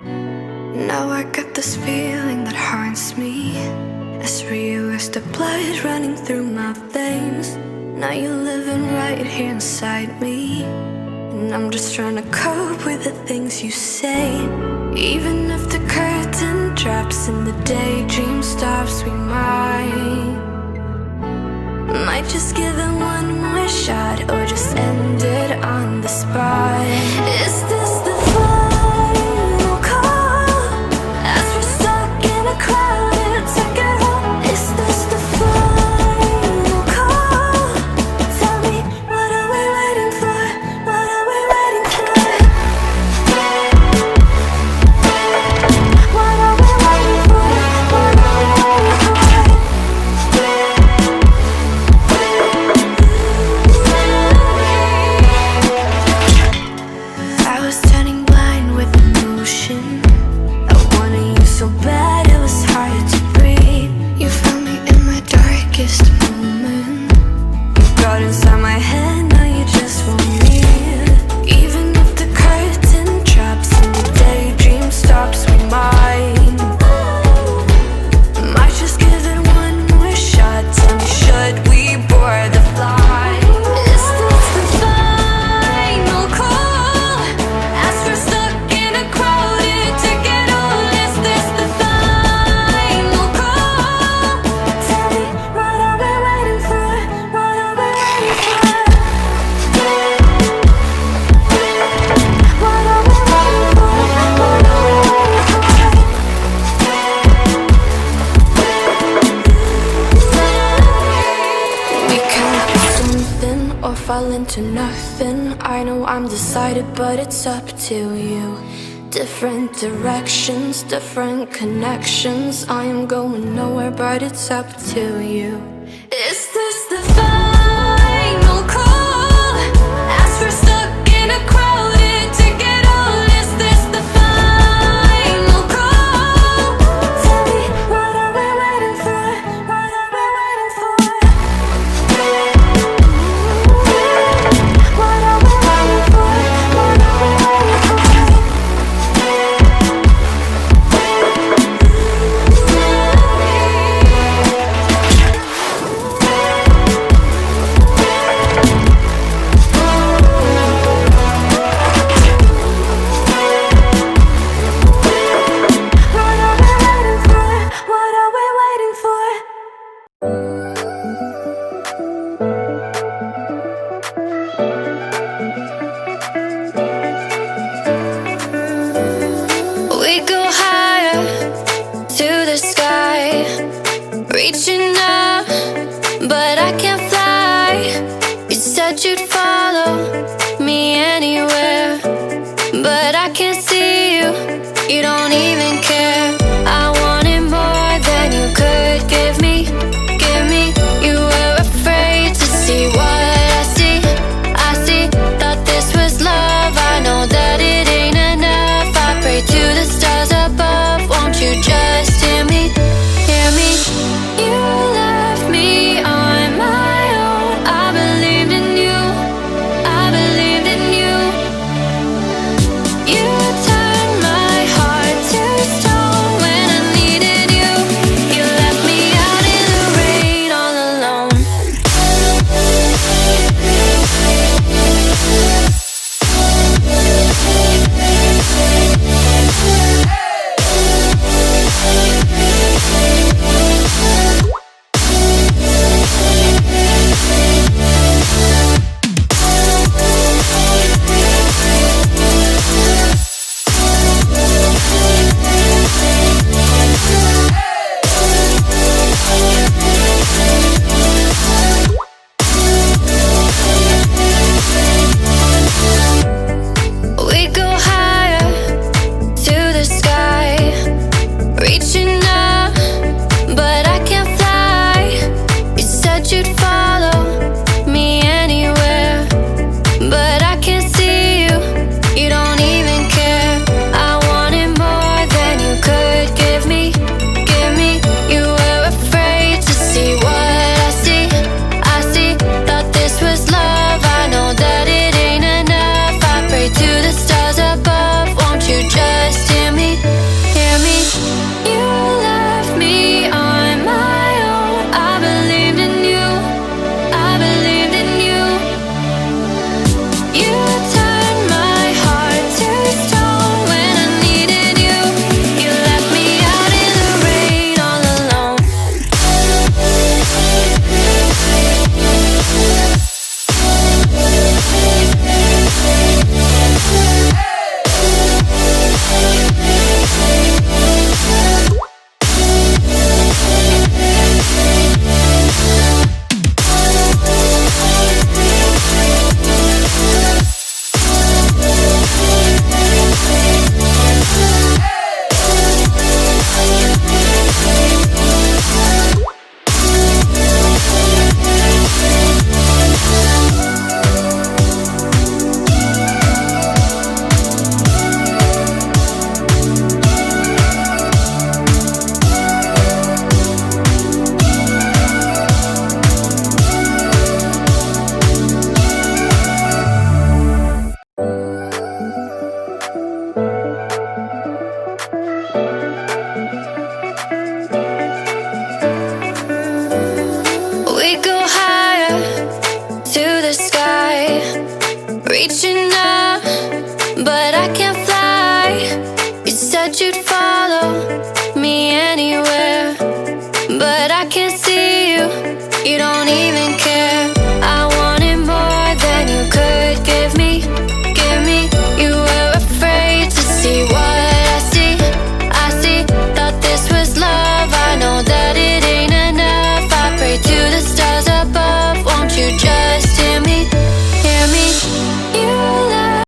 Now I got this feeling that haunts me, as real as the blood running through my veins. Now you're living right here inside me, and I'm just trying to cope with the things you say. Even if the curtain drops and the daydream stops, we might just give it one more shot, or just end it on the spot. Is this the final call, as we're stuck in a crowded ticket hall? Is this the final call? Tell me, what are we waiting for? What are we waiting for? What are we waiting for? What are we waiting for? I was turning blind with emotion. I wanted you so bad it was hard to breathe. You found me in my darkest moment. You got inside my head, now you just won't leave. Even if the curtain drops and the daydream stops, we might just give it one more shot. Tell me, should we board the flight? Is this the final call, as we're stuck in a crowded ticket hall? Is this the final call? Tell me, what are we waiting for? What are we waiting for? What are we waiting for? What are we waiting for? We can't be something or fall into nothing. I know I'm decided, but it's up to you. Different directions, different connections. I am going nowhere, but it's up to you. Is this the final call, as we're stuck in a crowded ticket hall? Is this the final call? Tell me, what are we waiting for? What are we waiting for? What are we waiting for? What are we waiting for? What are we waiting for? What are we waiting for? We go higher to the sky, reaching up, but I can't fly. You said you'd follow me anywhere, but I can't see you. You don't even care.